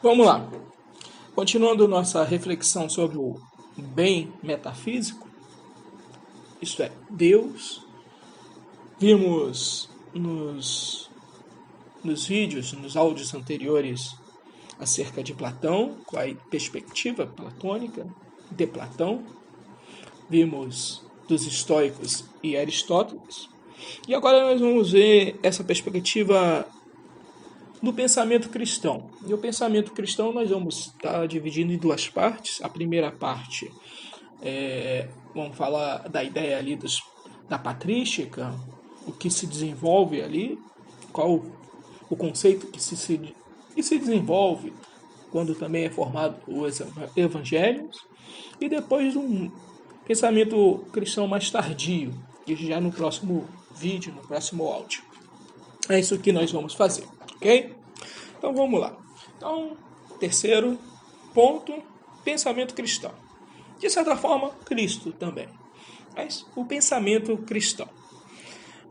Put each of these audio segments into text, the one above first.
Vamos lá. Continuando nossa reflexão sobre o bem metafísico, isto é, Deus, vimos nos vídeos, nos áudios anteriores, acerca de Platão, com a perspectiva platônica de Platão, vimos dos estoicos e Aristóteles, e agora nós vamos ver essa perspectiva do pensamento cristão. E o pensamento cristão nós vamos estar dividindo em duas partes. A primeira parte vamos falar da ideia ali da patrística, o que se desenvolve ali, qual o conceito que se desenvolve quando também é formado os evangelhos, e depois um pensamento cristão mais tardio, que já no próximo vídeo, no próximo áudio. É isso que nós vamos fazer, ok? Então vamos lá. Então, terceiro ponto, pensamento cristão. De certa forma, Cristo também. Mas o pensamento cristão.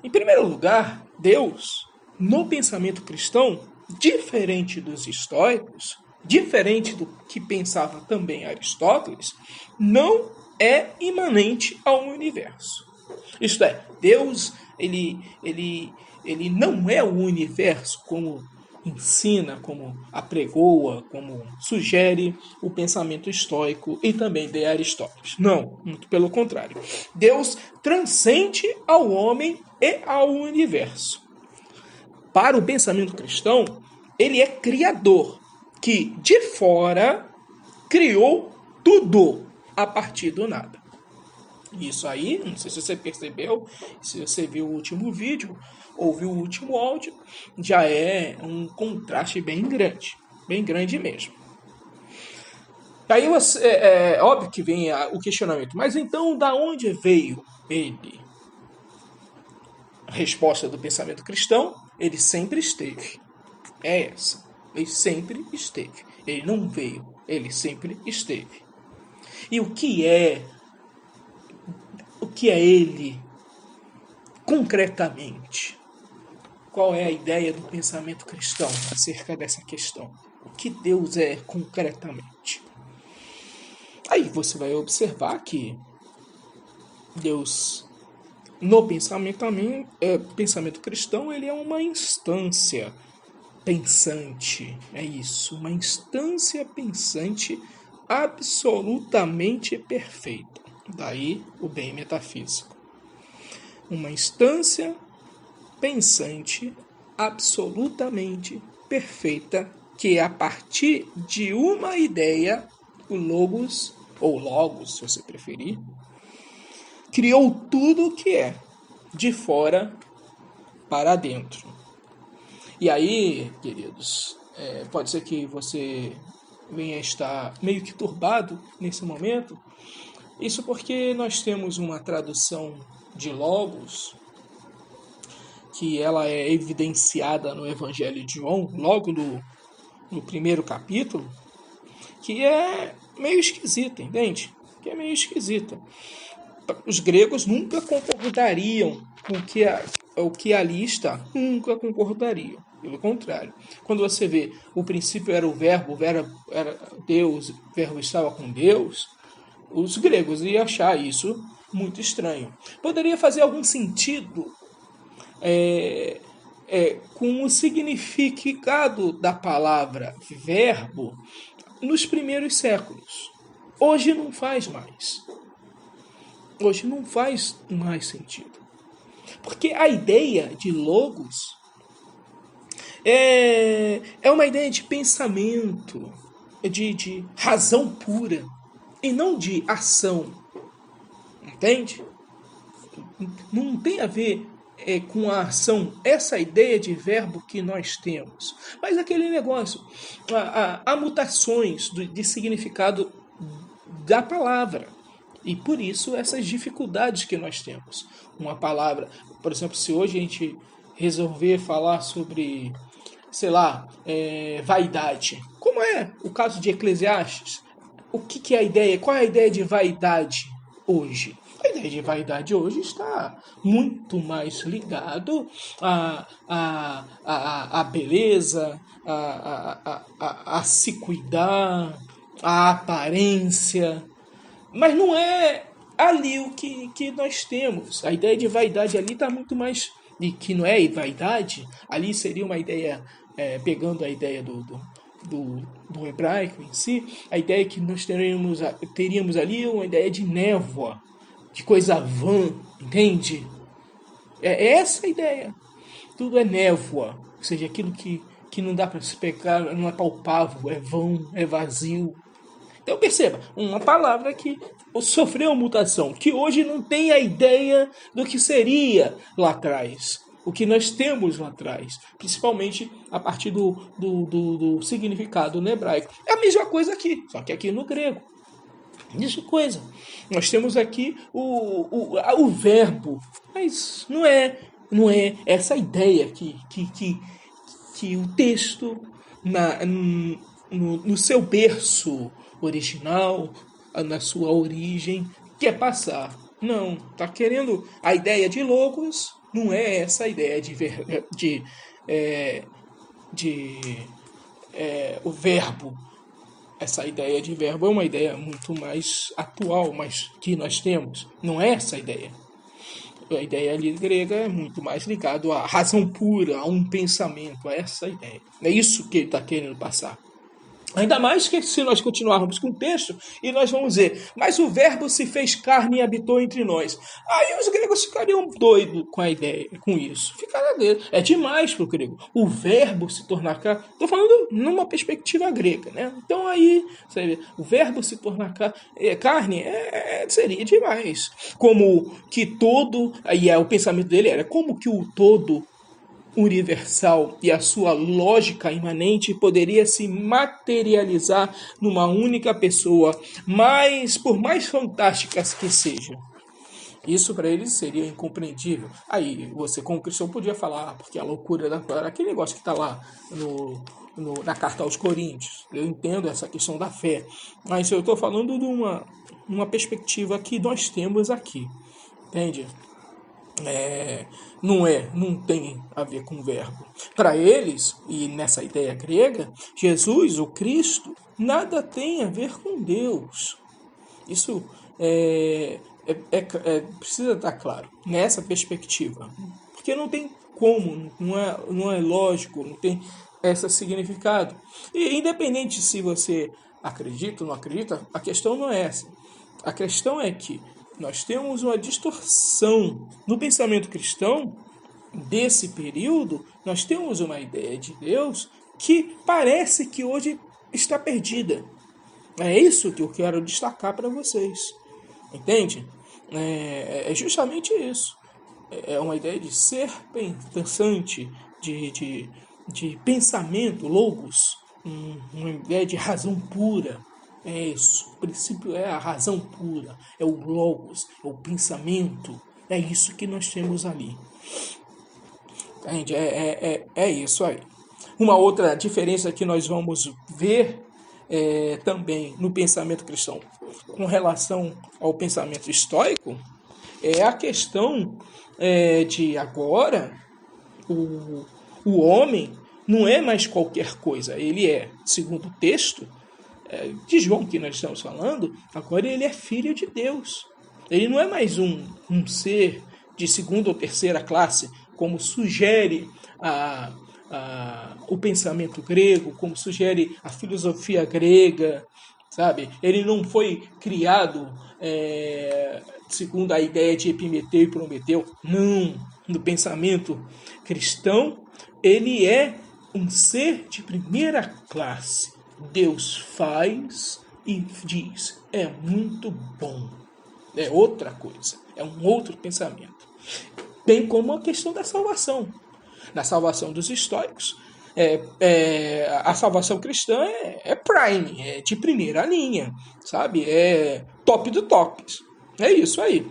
Em primeiro lugar, Deus, no pensamento cristão, diferente dos estoicos, diferente do que pensava também Aristóteles, não é imanente ao universo. Isto é, Deus, ele não é o universo como ensina, como apregoa, como sugere o pensamento estoico e também de Aristóteles. Não, muito pelo contrário. Deus transcende ao homem e ao universo. Para o pensamento cristão, ele é criador, que de fora criou tudo a partir do nada. Isso aí, não sei se você percebeu, se você viu o último vídeo, ouviu o último áudio, já é um contraste bem grande mesmo. Aí é óbvio que vem o questionamento, mas então da onde veio ele? A resposta do pensamento cristão, ele sempre esteve. É essa, ele sempre esteve. Ele não veio, ele sempre esteve. E o que é ele concretamente? Qual é a ideia do pensamento cristão acerca dessa questão? O que Deus é concretamente? Aí você vai observar que Deus, no pensamento cristão, ele é uma instância pensante. É isso, uma instância pensante absolutamente perfeita. Daí o bem metafísico. Uma instância pensante absolutamente perfeita, que a partir de uma ideia, o logos, ou logos, se você preferir, criou tudo o que é, de fora para dentro. E aí, queridos, pode ser que você venha estar meio que turbado nesse momento. Isso porque nós temos uma tradução de logos, que ela é evidenciada no Evangelho de João, logo no primeiro capítulo, que é meio esquisita, entende? Que é meio esquisita. Os gregos nunca concordariam com o que ali está, nunca concordariam. Pelo contrário, quando você vê o princípio era o verbo era Deus, o verbo estava com Deus, os gregos iam achar isso muito estranho. Poderia fazer algum sentido com o significado da palavra verbo nos primeiros séculos. Hoje não faz mais. Hoje não faz mais sentido. Porque a ideia de logos é uma ideia de pensamento, de razão pura, e não de ação. Entende? Não tem a ver com a ação, essa ideia de verbo que nós temos. Mas aquele negócio, há mutações de significado da palavra. E por isso essas dificuldades que nós temos. Uma palavra, por exemplo, se hoje a gente resolver falar sobre, vaidade, como é o caso de Eclesiastes, o que é a ideia? Qual é a ideia de vaidade hoje? A ideia de vaidade hoje está muito mais ligado à beleza, a se cuidar, à aparência. Mas não é ali o que nós temos. A ideia de vaidade ali está muito mais... E que não é vaidade, ali seria uma ideia, pegando a ideia do hebraico em si, a ideia que nós teríamos ali uma ideia de névoa, de coisa vã, entende? É essa a ideia. Tudo é névoa, ou seja, aquilo que não dá para se pegar, não é palpável, é vão, é vazio. Então perceba, uma palavra que sofreu mutação, que hoje não tem a ideia do que seria lá atrás, o que nós temos lá atrás, principalmente a partir do significado no hebraico. É a mesma coisa aqui, só que aqui no grego. Mesma coisa. Nós temos aqui o verbo, mas não é essa ideia que o texto no seu berço original, na sua origem, quer passar. Não, está querendo a ideia de logos, não é essa a ideia o verbo. Essa ideia de verbo é uma ideia muito mais atual, mas que nós temos. Não é essa a ideia. A ideia ali grega é muito mais ligado à razão pura, a um pensamento, a essa ideia. É isso que ele está querendo passar. Ainda mais que se nós continuarmos com o texto, e nós vamos dizer, mas o verbo se fez carne e habitou entre nós. Aí os gregos ficariam doidos com a ideia, com isso. É demais para o grego. O verbo se tornar carne. Estou falando numa perspectiva grega, né? Então aí, sabe, o verbo se tornar carne seria demais. Como que todo, aí o pensamento dele era, como que o todo universal e a sua lógica imanente poderia se materializar numa única pessoa, mas por mais fantásticas que sejam. Isso para eles seria incompreendível. Aí você, como cristão, podia falar, porque a loucura aquele negócio que está lá na carta aos Coríntios. Eu entendo essa questão da fé, mas eu estou falando de uma perspectiva que nós temos aqui, entende? Não tem a ver com o verbo. Para eles, e nessa ideia grega, Jesus, o Cristo, nada tem a ver com Deus. Isso precisa estar claro nessa perspectiva. Porque não tem como, não é lógico, não tem esse significado. E independente se você acredita ou não acredita, a questão não é essa. A questão é que nós temos uma distorção no pensamento cristão desse período. Nós temos uma ideia de Deus que parece que hoje está perdida. É isso que eu quero destacar para vocês. Entende? É justamente isso. É uma ideia de ser pensante, de pensamento, logos, uma ideia de razão pura. É isso. O princípio é a razão pura, é o logos, é o pensamento. É isso que nós temos ali. Entende? É isso aí. Uma outra diferença que nós vamos ver também no pensamento cristão com relação ao pensamento estoico é a questão de agora o homem não é mais qualquer coisa. Ele é, segundo o texto de João que nós estamos falando, agora ele é filho de Deus. Ele não é mais um ser de segunda ou terceira classe, como sugere o pensamento grego, como sugere a filosofia grega, sabe? Ele não foi criado segundo a ideia de Epimeteu e Prometeu. Não. No pensamento cristão, ele é um ser de primeira classe. Deus faz e diz, é muito bom. É outra coisa, é um outro pensamento. Bem como a questão da salvação. Na salvação dos estoicos, a salvação cristã é prime, é de primeira linha, sabe? É top do tops. É isso aí.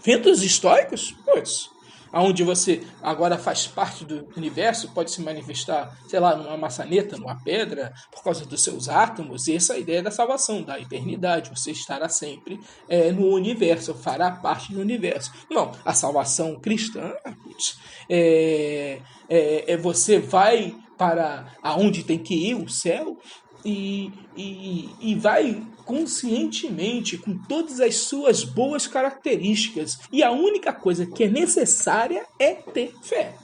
Vendo os estoicos, pois, onde você agora faz parte do universo, pode se manifestar, sei lá, numa maçaneta, numa pedra, por causa dos seus átomos, e essa é a ideia da salvação, da eternidade, você estará sempre no universo, fará parte do universo. Não, a salvação cristã, você vai para aonde tem que ir, o céu, e vai conscientemente, com todas as suas boas características. E a única coisa que é necessária é ter fé.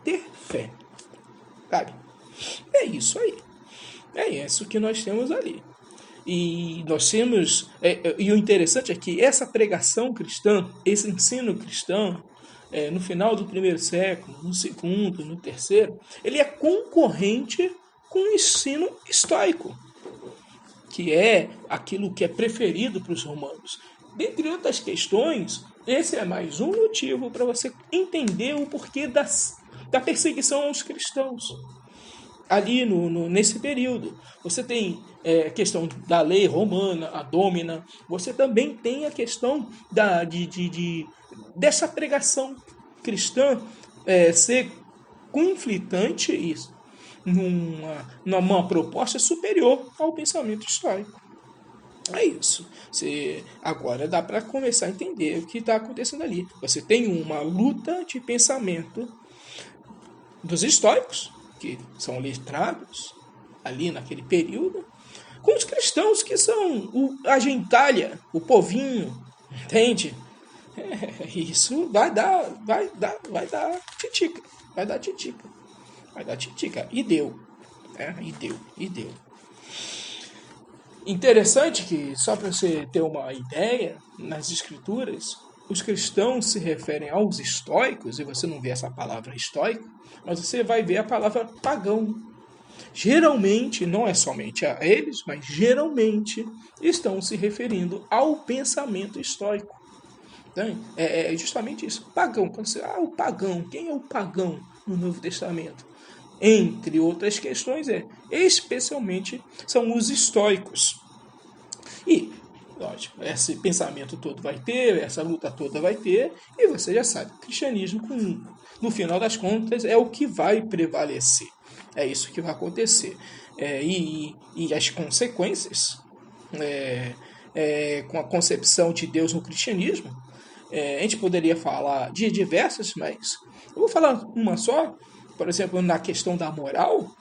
Ter fé. Sabe? É isso aí. É isso que nós temos ali. E nós temos. E o interessante é que essa pregação cristã, esse ensino cristão, no final do primeiro século, no segundo, no terceiro, ele é concorrente com o ensino estoico, que é aquilo que é preferido para os romanos. Dentre outras questões, esse é mais um motivo para você entender o porquê da perseguição aos cristãos. Ali nesse período, você tem a questão da lei romana, a Domina, você também tem a questão dessa pregação cristã ser conflitante isso. Numa proposta superior ao pensamento estoico. É isso. Agora dá para começar a entender o que está acontecendo ali. Você tem uma luta de pensamento dos estoicos, que são letrados ali naquele período, com os cristãos que são a gentalha, o povinho, entende? Isso vai dar titica. Vai dar titica. E deu. E deu. Interessante que, só para você ter uma ideia, nas escrituras, os cristãos se referem aos estoicos, e você não vê essa palavra estoico, mas você vai ver a palavra pagão. Geralmente, não é somente a eles, mas geralmente estão se referindo ao pensamento estoico. Então, é justamente isso. Pagão. Quando você, o pagão. Quem é o pagão no Novo Testamento? Entre outras questões, especialmente são os estoicos. E, lógico, esse pensamento todo vai ter, essa luta toda vai ter, e você já sabe, o cristianismo, no final das contas, é o que vai prevalecer. É isso que vai acontecer. E as consequências, com a concepção de Deus no cristianismo, a gente poderia falar de diversas, mas eu vou falar uma só. Por exemplo, na questão da moral,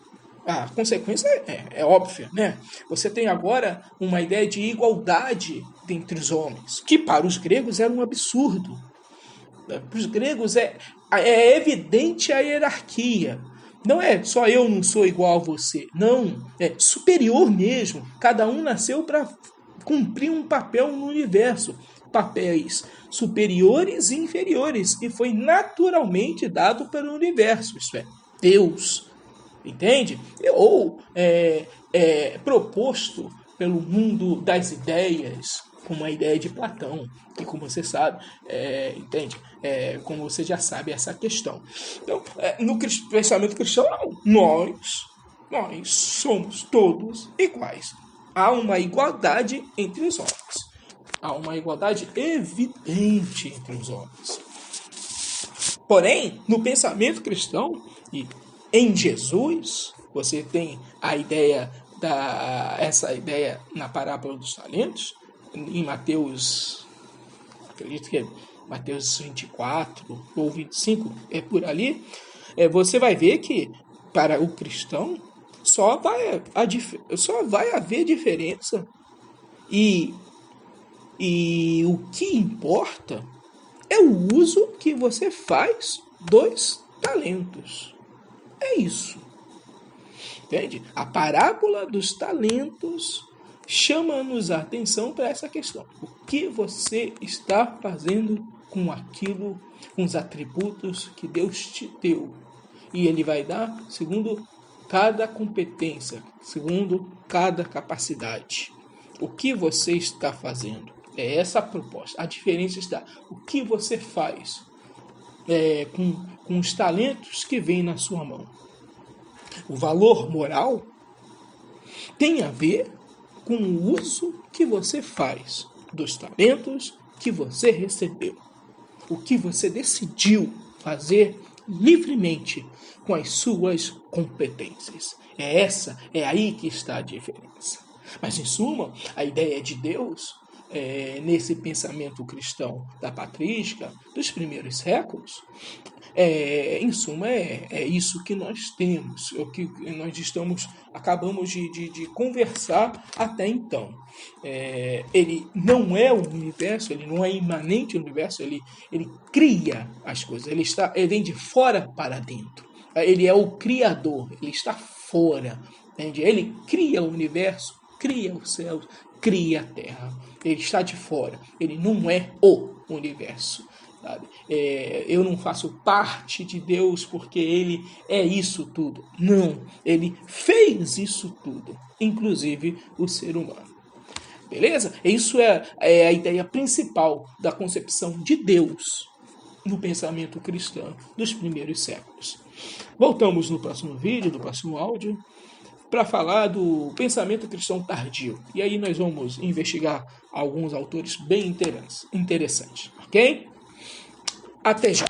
a consequência é óbvia, né? Você tem agora uma ideia de igualdade entre os homens, que para os gregos era um absurdo. Para os gregos é evidente a hierarquia. Não é só eu não sou igual a você. Não, é superior mesmo. Cada um nasceu para cumprir um papel no universo. Papéis superiores e inferiores. E foi naturalmente dado pelo universo. Isso é, Deus. Entende? Ou proposto pelo mundo das ideias, como a ideia de Platão, que, como você sabe, entende? Como você já sabe, essa questão. Então, no pensamento cristão, nós somos todos iguais. Há uma igualdade entre os homens. Há uma igualdade evidente entre os homens. Porém, no pensamento cristão, e em Jesus, você tem essa ideia na parábola dos talentos, em Mateus, acredito que é Mateus 24 ou 25, é por ali, você vai ver que para o cristão só vai haver diferença. E o que importa é o uso que você faz dos talentos. É isso. Entende? A parábola dos talentos chama-nos a atenção para essa questão. O que você está fazendo com aquilo, com os atributos que Deus te deu? E Ele vai dar segundo cada competência, segundo cada capacidade. O que você está fazendo? É essa a proposta. A diferença está. O que você faz com os talentos que vêm na sua mão? O valor moral tem a ver com o uso que você faz dos talentos que você recebeu. o que você decidiu fazer livremente com as suas competências. É aí que está a diferença. Mas, em suma, a ideia de Deus, nesse pensamento cristão da patrística dos primeiros séculos, em suma, é isso que nós temos, é o que nós acabamos de conversar até então. Ele não é o universo, ele não é imanente ao universo, ele cria as coisas, ele vem de fora para dentro. Ele é o criador, ele está fora, entende? Ele cria o universo, cria os céus, cria a terra. Ele está de fora, ele não é o universo. Sabe? Eu não faço parte de Deus porque ele é isso tudo. Não, ele fez isso tudo, inclusive o ser humano. Beleza? Isso é a ideia principal da concepção de Deus no pensamento cristão dos primeiros séculos. Voltamos no próximo vídeo, no próximo áudio, para falar do pensamento cristão tardio. E aí nós vamos investigar alguns autores bem interessantes, ok? Até já!